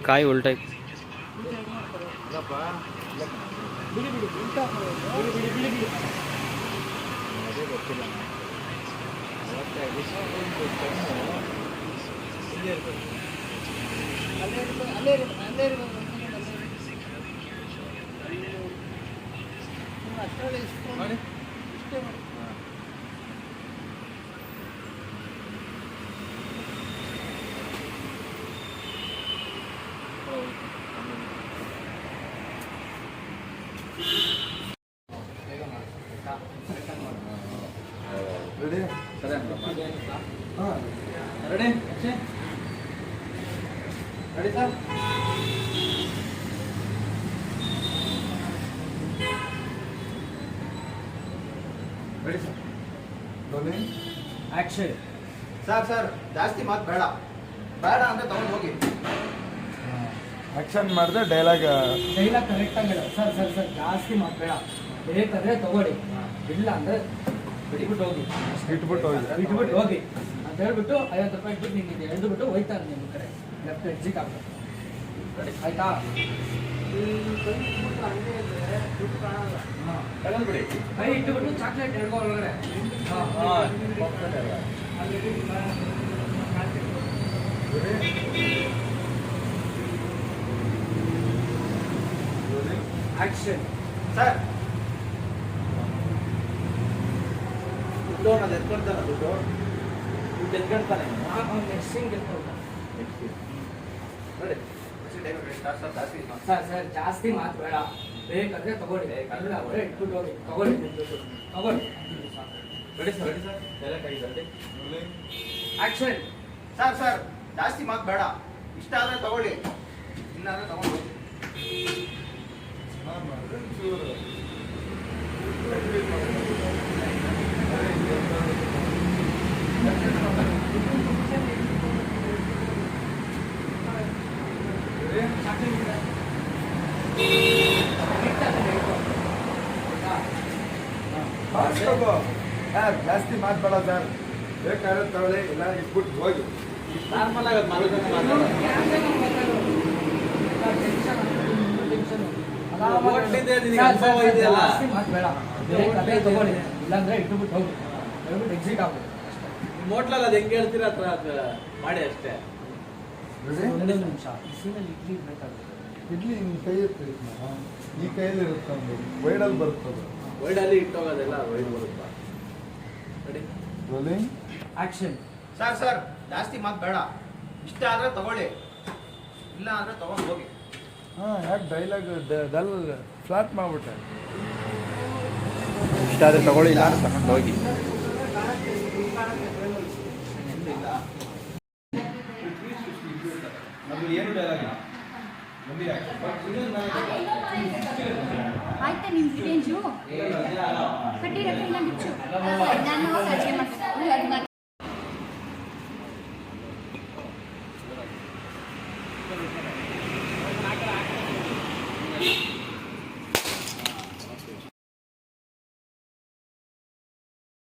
ಕಾಯಿ ಉಲ್ಟೈ ಗೊತ್ತಿಲ್ಲ ರೆಡಿ ಸರಿ ಹಾಂ ready ready sir ready sir rolling action sir ಜಾಸ್ತಿ ಮಾತು ಬೇಡ ಅಂದರೆ ತಗೊಂಡು ಹೋಗಿ. ಆ್ಯಕ್ಷನ್ ಮಾಡಿದ್ರೆ ಡೈಲಾಗ್ ಕರೆಕ್ಟಾಗಿ ಹೇಳ ಸರ್ ಜಾಸ್ತಿ ಮಾತು ಬೇಡ, ಬೇಕಾದ್ರೆ ತಗೊಳ್ಳಿ, ಇಲ್ಲ ಅಂದರೆ ಬಿಟ್ಬಿಟ್ಟು ಹೋಗಿ ಅಂತ ಹೇಳ್ಬಿಟ್ಟು 50 ರೂಪಾಯಿ ಇಟ್ಬಿಟ್ಟು ನಿಮಗೆ ಎಳ್ದುಬಿಟ್ಟು ಹೋಯ್ತಾರೆ ನಿಮ್ಮ ಕಡೆ ಲೆಫ್ಟ್ ಎಕ್ಸಿಟ್ ಆಗ್ತದೆ. ಆಯ್ತಾ? ಕೈ ಇಟ್ಟುಬಿಟ್ಟು ಚಾಕ್ಲೇಟ್ ಎಳ್ಕೊ ಒಳಗಡೆ. ಆಕ್ಷನ್ ಸರ್ ದುಡ್ಡು ಅನ್ನೋದು ಎತ್ಕೊಳ್ತಾನೆ, ದುಡ್ಡು ಎತ್ಕೊಳ್ತಾನೆ. ಸರ್ ಜಾಸ್ತಿ ಮಾತು ಬೇಡ, ಬೇಕಾದ್ರೆ ತಗೊಳ್ಳಿ, ಇಟ್ಬಿಟ್ಟು ಹೋಗಿ ತಗೊಳ್ಳಿ ತಗೊಳ್ಳಿ. Ready sir ready action sir ಜಾಸ್ತಿ ಮಾತು ಬೇಡ, ಇಷ್ಟ ಆದರೆ ತಗೊಳ್ಳಿ, ಇಲ್ಲ ಅಂದರೆ ತಗೊಂಡು ಹೋಗಿ. ಜಾಸ್ತಿ ಮಾತಾಡ ಸರ್, ಬೇಕಾದ್ರೆ ತಗೊಳ್ಳಿ, ಇಲ್ಲ ಇಟ್ಬಿಟ್ಟು ಹೋಗಿ. ನಾರ್ಮಲ್ ಆಗಿ ಇಲ್ಲಾಂದ್ರೆ ಇಟ್ಬಿಟ್ಟು ಹೋಗಿ ಎಕ್ಸಿಟ್ ಆಗ್ಬೋದು. ಹೋಟ್ಲಲ್ಲಿ ಅದು ಹೆಂಗೆ ಹೇಳ್ತೀರ ಹತ್ರ ಮಾಡಿ ಅಷ್ಟೇ. ಒಂದೇ ನಿಮಿಷ ಬಿಸಿನಲ್ಲಿ ಇಡ್ಲಿ ಬೇಕಾಗುತ್ತೆ. ಇಡ್ಲಿ ನಿಮ್ಮ ಕೈ ಇರ್ತದೆ, ಈ ಕೈಯಲ್ಲಿ ಇರುತ್ತೆ, ಒಂದು ವೈಡಲ್ಲಿ ಬರುತ್ತದೆ. ವೈಡಲ್ಲಿ ಇಟ್ಟೋಗೋದೆಲ್ಲ ವೈಡ್ ಬರುತ್ತಾ? ರೆಡಿ ರೋಲಿಂಗ್ ಆಕ್ಷನ್ ಸರ್ ಜಾಸ್ತಿ ಮಾತು ಬೇಡ, ಇಷ್ಟ ಆದರೆ ತಗೊಳ್ಳಿ, ಇಲ್ಲ ಅಂದರೆ ತಗೊಂಡು ಹೋಗಿ. ಹಾಂ ಯಾಕೆ ಡೈಲಾಗ್ ಡಲ್ ಫ್ಲಾಟ್ ಮಾಡಿಬಿಟ್ಟೆ. ಇಷ್ಟ ಆದರೆ ತಗೊಳ್ಳಿ, ಇಲ್ಲ ತಗೊಂಡು ಹೋಗಿ. ಏನು ಡೈಲಾಗ್ ಆಯ್ತಾ ನಿಮ್ ರಿವೆಂಜು ಕಟ್ಟಿ ನಾನು ಸರ್ಜರಿ ಮಾಡ್ತೀನಿ.